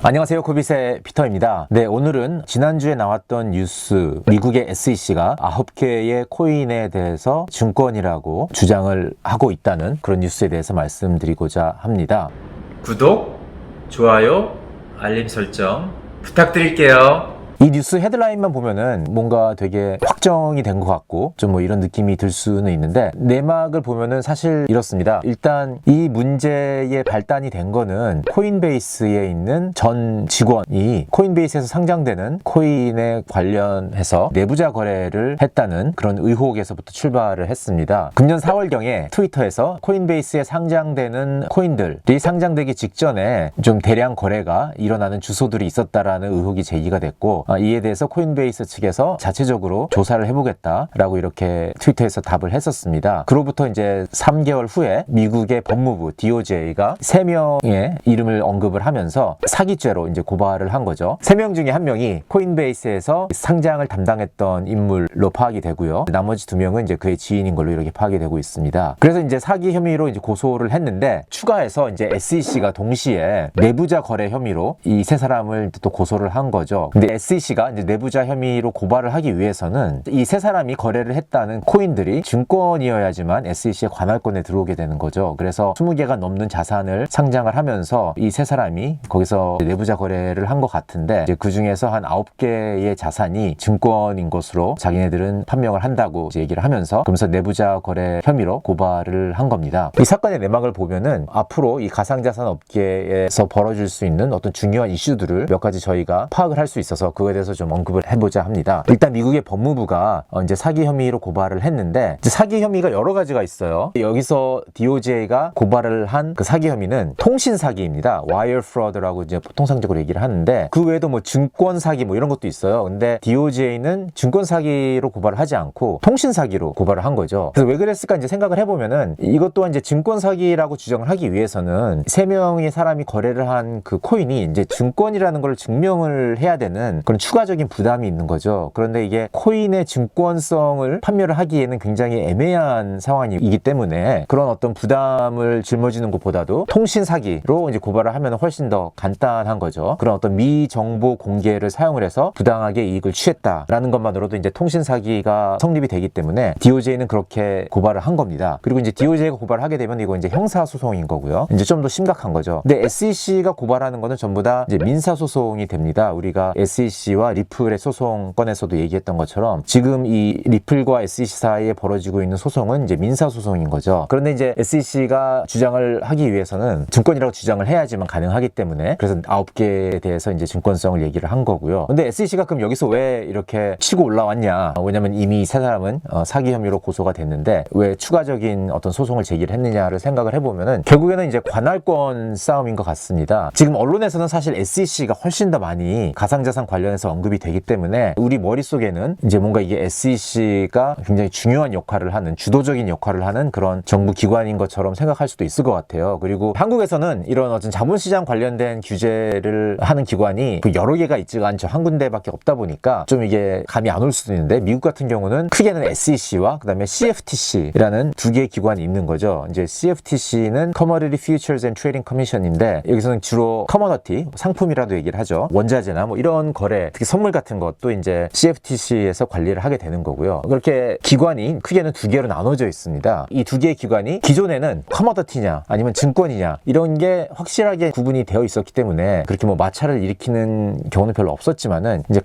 안녕하세요. 코빗의 피터입니다. 네, 오늘은 지난주에 나왔던 뉴스, 미국의 SEC가 9개의 코인에 대해서 증권이라고 주장을 하고 있다는 그런 뉴스에 대해서 말씀드리고자 합니다. 구독, 좋아요, 알림 설정 부탁드릴게요. 이 뉴스 헤드라인만 보면은 뭔가 되게 확정이 된 것 같고 좀 뭐 이런 느낌이 들 수는 있는데 내막을 보면은 사실 이렇습니다. 일단 이 문제의 발단이 된 거는 코인베이스에 있는 전 직원이 코인베이스에서 상장되는 코인에 관련해서 내부자 거래를 했다는 그런 의혹에서부터 출발을 했습니다. 금년 4월경에 트위터에서 코인베이스에 상장되는 코인들이 상장되기 직전에 좀 대량 거래가 일어나는 주소들이 있었다라는 의혹이 제기가 됐고 이에 대해서 코인베이스 측에서 자체적으로 조사를 해보겠다라고 이렇게 트위터에서 답을 했었습니다. 그로부터 이제 3개월 후에 미국의 법무부 DOJ가 3명의 이름을 언급을 하면서 사기죄로 이제 고발을 한 거죠. 3명 중에 1명이 코인베이스에서 상장을 담당했던 인물로 파악이 되고요. 나머지 2명은 이제 그의 지인인 걸로 이렇게 파악이 되고 있습니다. 그래서 이제 사기 혐의로 이제 고소를 했는데 추가해서 이제 SEC가 동시에 내부자 거래 혐의로 이 3사람을 또 고소를 한 거죠. 근데 SEC가 이제 내부자 혐의로 고발을 하기 위해서는 이 3사람이 거래를 했다는 코인들이 증권이어야지만 SEC의 관할권에 들어오게 되는 거죠. 그래서 20개가 넘는 자산을 상장을 하면서 이 3사람이 거기서 내부자 거래를 한 것 같은데 이제 그 중에서 한 9개의 자산이 증권인 것으로 자기네들은 판명을 한다고 이제 얘기를 하면서 그러면서 내부자 거래 혐의로 고발을 한 겁니다. 이 사건의 내막을 보면은 앞으로 이 가상자산 업계에서 벌어질 수 있는 어떤 중요한 이슈들을 몇 가지 저희가 파악을 할 수 있어서 그거에 대해서 좀 언급을 해보자 합니다. 일단 미국의 법무부가 이제 사기 혐의로 고발을 했는데 이제 사기 혐의가 여러 가지가 있어요. 여기서 DOJ가 고발을 한 그 사기 혐의는 통신 사기입니다. wire fraud라고 이제 통상적으로 얘기를 하는데 그 외에도 뭐 증권 사기 뭐 이런 것도 있어요. 근데 DOJ는 증권 사기로 고발을 하지 않고 통신 사기로 고발을 한 거죠. 그래서 왜 그랬을까 이제 생각을 해보면은 이것 또한 이제 증권 사기라고 주장을 하기 위해서는 3명의 사람이 거래를 한 그 코인이 이제 증권이라는 걸 증명을 해야 되는 그런 추가적인 부담이 있는 거죠. 그런데 이게 코인의 증권성을 판매를 하기에는 굉장히 애매한 상황이기 때문에 그런 어떤 부담을 짊어지는 것보다도 통신 사기로 이제 고발을 하면 훨씬 더 간단한 거죠. 그런 어떤 미정보 공개를 사용을 해서 부당하게 이익을 취했다라는 것만으로도 이제 통신 사기가 성립이 되기 때문에 DOJ는 그렇게 고발을 한 겁니다. 그리고 이제 DOJ가 고발을 하게 되면 이거 이제 형사 소송인 거고요. 이제 좀 더 심각한 거죠. 근데 SEC가 고발하는 거는 전부 다 이제 민사 소송이 됩니다. 우리가 SEC와 리플의 소송 건에서도 얘기했던 것처럼 지금 이 리플과 SEC 사이에 벌어지고 있는 소송은 이제 민사 소송인 거죠. 그런데 이제 SEC가 주장을 하기 위해서는 증권이라고 주장을 해야지만 가능하기 때문에 그래서 9개에 대해서 이제 증권성을 얘기를 한 거고요. 근데 SEC가 그럼 여기서 왜 이렇게 치고 올라왔냐? 왜냐면 이미 3사람은 사기 혐의로 고소가 됐는데 왜 추가적인 어떤 소송을 제기를 했느냐를 생각을 해보면은 결국에는 이제 관할권 싸움인 것 같습니다. 지금 언론에서는 사실 SEC가 훨씬 더 많이 가상자산 관련해서 언급이 되기 때문에 우리 머릿속에는 이제 뭔가 이게 SEC가 굉장히 중요한 역할을 하는 주도적인 역할을 하는 그런 정부 기관인 것처럼 생각할 수도 있을 것 같아요. 그리고 한국에서는 이런 어떤 자본시장 관련된 규제를 하는 기관이 여러 개가 있지가 않죠. 한 군데밖에 없다 보니까 좀 이게 감이 안 올 수도 있는데 미국 같은 경우는 크게는 SEC와 그다음에 CFTC라는 2개의 기관이 있는 거죠. 이제 CFTC는 Commodity Futures and Trading Commission인데 여기서는 주로 커머더티 상품이라도 얘기를 하죠. 원자재나 뭐 이런 거래, 특히 선물 같은 것도 이제 CFTC에서 관리를 하게 되는 거고요. 그렇게 기관이 크게는 2개로 나눠져 있습니다. 이 2개의 기관이 기존에는 커머더티냐 아니면 증권이냐 이런 게 확실하게 구분이 되어 있었기 때문에 그렇게 뭐 마찰을 일으키는 경우는 별로 없었지만은 이제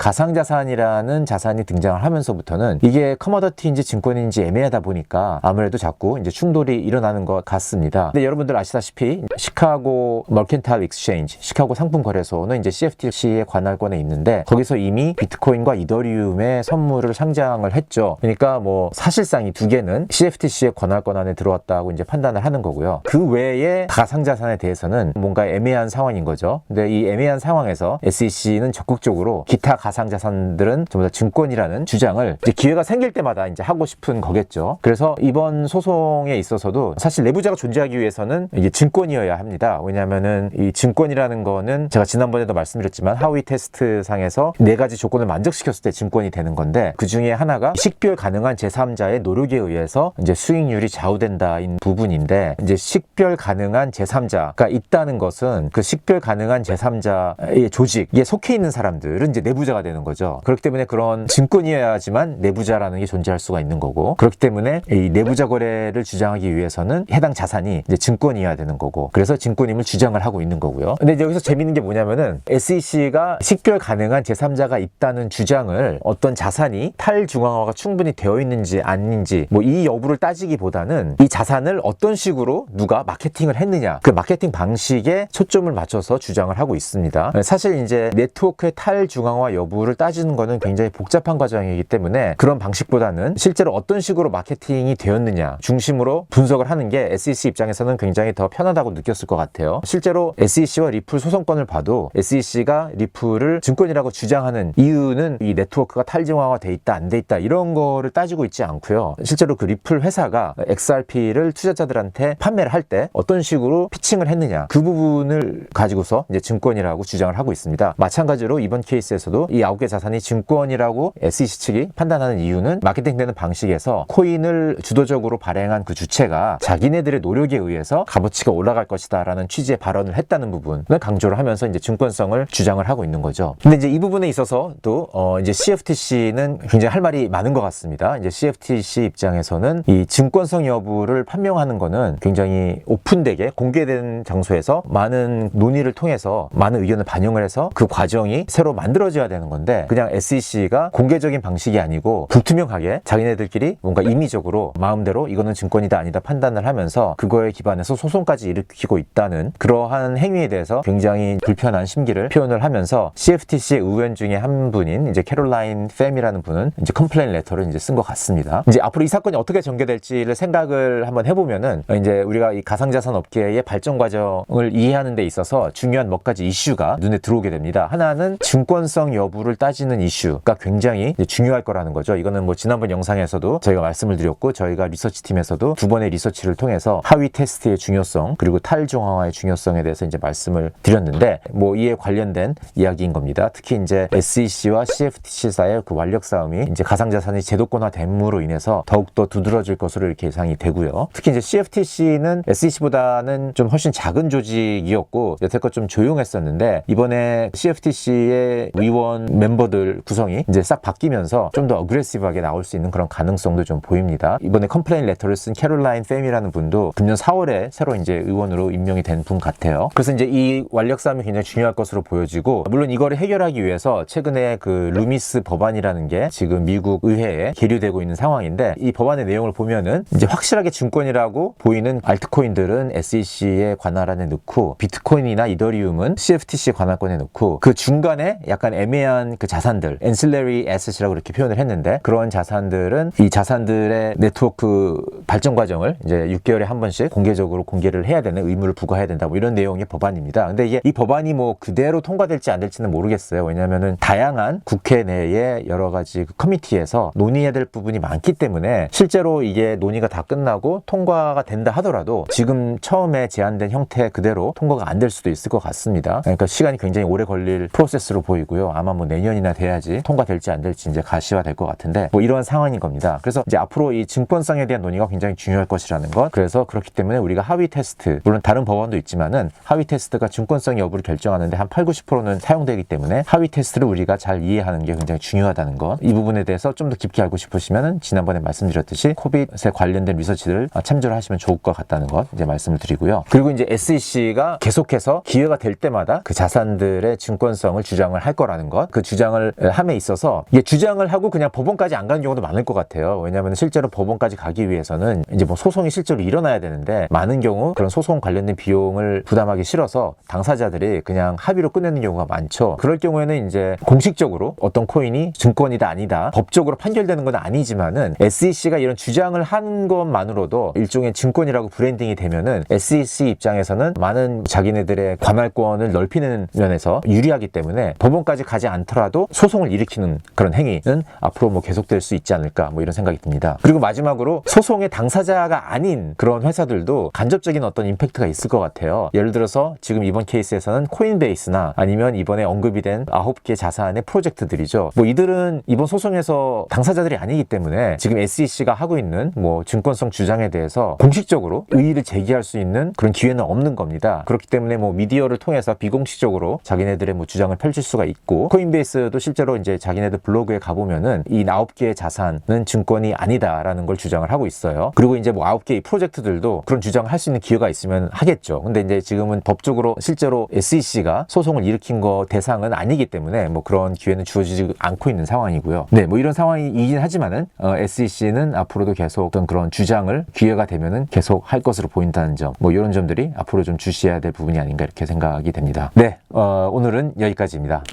가상자산이라는 자산이 등장을 하면서부터는 이게 커머더티인지 증권인지 애매하다 보니까 아무래도 자꾸 이제 충돌이 일어나는 것 같습니다. 근데 여러분들 아시다시피 시카고 머켄타일 익스체인지, 시카고 상품거래소는 이제 CFTC의 관할권에 있는데 거기서 이미 비트코인과 이더리움의 선물을 상장을 했죠. 그러니까 뭐 사실상 이 2개는 CFTC의 관할권 안에 들어왔다고 이제 판단을 하는 거고요. 그 외에 가상자산에 대해서는 뭔가 애매한 상황인 거죠. 근데 이 애매한 상황에서 SEC는 적극적으로 기타 가상자산들은 전부 다 증권이라는 주장을 이제 기회가 생길 때마다 이제 하고 싶은 거겠죠. 그래서 이번 소송에 있어서도 사실 내부자가 존재하기 위해서는 이게 증권이어야 합니다. 왜냐하면은 이 증권이라는 거는 제가 지난번에도 말씀드렸지만 하위 테스트 상에서 입장에서 4가지 조건을 만족시켰을 때 증권이 되는 건데, 그 중에 하나가 식별 가능한 제3자의 노력에 의해서 이제 수익률이 좌우된다인 부분인데, 이제 식별 가능한 제3자가 있다는 것은 그 식별 가능한 제3자의 조직에 속해 있는 사람들은 이제 내부자가 되는 거죠. 그렇기 때문에 그런 증권이어야지만 내부자라는 게 존재할 수가 있는 거고, 그렇기 때문에 이 내부자 거래를 주장하기 위해서는 해당 자산이 이제 증권이어야 되는 거고, 그래서 증권임을 주장을 하고 있는 거고요. 근데 이제 여기서 재밌는 게 뭐냐면은 SEC가 식별 가능한 제3자가 있다는 주장을 어떤 자산이 탈중앙화가 충분히 되어 있는지 아닌지 뭐 이 여부를 따지기보다는 이 자산을 어떤 식으로 누가 마케팅을 했느냐, 그 마케팅 방식에 초점을 맞춰서 주장을 하고 있습니다. 사실 이제 네트워크의 탈중앙화 여부를 따지는 거는 굉장히 복잡한 과정이기 때문에 그런 방식보다는 실제로 어떤 식으로 마케팅이 되었느냐 중심으로 분석을 하는 게 SEC 입장에서는 굉장히 더 편하다고 느꼈을 것 같아요. 실제로 SEC와 리플 소송권을 봐도 SEC가 리플을 증권이라고 주장하는 이유는 이 네트워크가 탈중앙화 돼 있다 안 돼 있다 이런 거를 따지고 있지 않고요. 실제로 그 리플 회사가 XRP를 투자자들한테 판매를 할 때 어떤 식으로 피칭을 했느냐, 그 부분을 가지고서 이제 증권이라고 주장을 하고 있습니다. 마찬가지로 이번 케이스에서도 이 9개 자산이 증권이라고 SEC 측이 판단하는 이유는 마케팅되는 방식에서 코인을 주도적으로 발행한 그 주체가 자기네들의 노력에 의해서 값어치가 올라갈 것이다 라는 취지의 발언을 했다는 부분을 강조를 하면서 이제 증권성을 주장을 하고 있는 거죠. 근데 이제 이 부분에 있어서 또 이제 CFTC는 굉장히 할 말이 많은 것 같습니다. 이제 CFTC 입장에서는 이 증권성 여부를 판명하는 거는 굉장히 오픈되게 공개된 장소에서 많은 논의를 통해서 많은 의견을 반영을 해서 그 과정이 새로 만들어져야 되는 건데, 그냥 SEC가 공개적인 방식이 아니고 불투명하게 자기네들끼리 뭔가 임의적으로 마음대로 이거는 증권이다 아니다 판단을 하면서 그거에 기반해서 소송까지 일으키고 있다는 그러한 행위에 대해서 굉장히 불편한 심기를 표현을 하면서 CFTC의 의원 중에 한 분인 이제 캐롤라인 팸이라는 분은 이제 컴플레인 레터를 이제 쓴 것 같습니다. 이제 앞으로 이 사건이 어떻게 전개될지를 생각을 한번 해보면은 이제 우리가 이 가상자산 업계의 발전 과정을 이해하는 데 있어서 중요한 몇 가지 이슈가 눈에 들어오게 됩니다. 하나는 증권성 여부를 따지는 이슈가 굉장히 중요할 거라는 거죠. 이거는 뭐 지난번 영상에서도 저희가 말씀을 드렸고, 저희가 리서치 팀에서도 2번의 리서치를 통해서 하위 테스트의 중요성 그리고 탈중앙화의 중요성에 대해서 이제 말씀을 드렸는데, 뭐 이에 관련된 이야기인 겁니다. 특히 이제 SEC와 CFTC 사이의 그 완력 싸움이 이제 가상자산이 제도권화됨으로 인해서 더욱더 두드러질 것으로 이렇게 예상이 되고요. 특히 이제 CFTC는 SEC보다는 좀 훨씬 작은 조직이었고 여태껏 좀 조용했었는데, 이번에 CFTC의 위원 멤버들 구성이 이제 싹 바뀌면서 좀 더 어그레시브하게 나올 수 있는 그런 가능성도 좀 보입니다. 이번에 컴플레인 레터를 쓴 캐롤라인 팸이라는 분도 금년 4월에 새로 이제 의원으로 임명이 된 분 같아요. 그래서 이제 이 완력 싸움이 굉장히 중요할 것으로 보여지고, 물론 이거를 해결하기 위해서 최근에 그 루미스 법안이라는 게 지금 미국 의회에 계류되고 있는 상황인데, 이 법안의 내용을 보면은 이제 확실하게 증권이라고 보이는 알트코인들은 SEC의 관할 안에 넣고, 비트코인이나 이더리움은 CFTC 관할권에 넣고, 그 중간에 약간 애매한 그 자산들, ancillary asset이라고 이렇게 표현을 했는데, 그런 자산들은 이 자산들의 네트워크 발전 과정을 이제 6개월에 한 번씩 공개적으로 공개를 해야 되는 의무를 부과해야 된다, 뭐 이런 내용의 법안입니다. 근데 이게 이 법안이 뭐 그대로 통과될지 안 될지는 모르겠어요. 왜냐면은 다양한 국회 내에 여러 가지 그 커미티에서 논의해야 될 부분이 많기 때문에 실제로 이게 논의가 다 끝나고 통과가 된다 하더라도 지금 처음에 제안된 형태 그대로 통과가 안 될 수도 있을 것 같습니다. 그러니까 시간이 굉장히 오래 걸릴 프로세스로 보이고요. 아마 뭐 내년이나 돼야지 통과될지 안 될지 이제 가시화될 것 같은데, 뭐 이런 상황인 겁니다. 그래서 이제 앞으로 이 증권성에 대한 논의가 굉장히 중요할 것이라는 것. 그래서 그렇기 때문에 우리가 하위 테스트, 물론 다른 법안도 있지만은 하위 테스트가 증권성 여부를 결정하는데 한 80~90%는 사용되기 때문에 하위 테스트를 우리가 잘 이해하는 게 굉장히 중요하다는 것. 이 부분에 대해서 좀 더 깊게 알고 싶으시면은 지난번에 말씀드렸듯이 코빗에 관련된 리서치를 참조를 하시면 좋을 것 같다는 것 이제 말씀을 드리고요. 그리고 이제 SEC가 계속해서 기회가 될 때마다 그 자산들의 증권성을 주장을 할 거라는 것, 그 주장을 함에 있어서 이게 주장을 하고 그냥 법원까지 안 가는 경우도 많을 것 같아요. 왜냐하면 실제로 법원까지 가기 위해서는 이제 뭐 소송이 실제로 일어나야 되는데, 많은 경우 그런 소송 관련된 비용을 부담하기 싫어서 당사자들이 그냥 합의로 끝내는 경우가 많죠. 그럴 경우에는 이제 공식적으로 어떤 코인이 증권이다 아니다 법적으로 판결되는 건 아니지만은 SEC가 이런 주장을 한 것만으로도 일종의 증권이라고 브랜딩이 되면은 SEC 입장에서는 많은 자기네들의 관할권을 넓히는 면에서 유리하기 때문에 법원까지 가지 않더라도 소송을 일으키는 그런 행위는 앞으로 뭐 계속될 수 있지 않을까, 뭐 이런 생각이 듭니다. 그리고 마지막으로 소송의 당사자가 아닌 그런 회사들도 간접적인 어떤 임팩트가 있을 것 같아요. 예를 들어서 지금 이번 케이스에서는 코인베이스나 아니면 이번에 언급이 된 9개 자산의 프로젝트들이죠. 뭐 이들은 이번 소송에서 당사자들이 아니기 때문에 지금 SEC가 하고 있는 뭐 증권성 주장에 대해서 공식적으로 의의를 제기할 수 있는 그런 기회는 없는 겁니다. 그렇기 때문에 뭐 미디어를 통해서 비공식적으로 자기네들의 뭐 주장을 펼칠 수가 있고, 코인베이스도 실제로 이제 자기네들 블로그에 가보면은 이 9개의 자산은 증권이 아니다라는 걸 주장을 하고 있어요. 그리고 이제 뭐 9개의 프로젝트들도 그런 주장을 할 수 있는 기회가 있으면 하겠죠. 근데 이제 지금은 법적으로 실제로 SEC가 소송을 일으킨 거 대상은 아니기 때문에 뭐 그런 기회는 주어지지 않고 있는 상황이고요. 네, 뭐 이런 상황이긴 하지만은 SEC는 앞으로도 계속 어떤 그런 주장을 기회가 되면은 계속 할 것으로 보인다는 점, 뭐 이런 점들이 앞으로 좀 주시해야 될 부분이 아닌가 이렇게 생각이 됩니다. 네, 오늘은 여기까지입니다.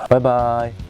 바이바이.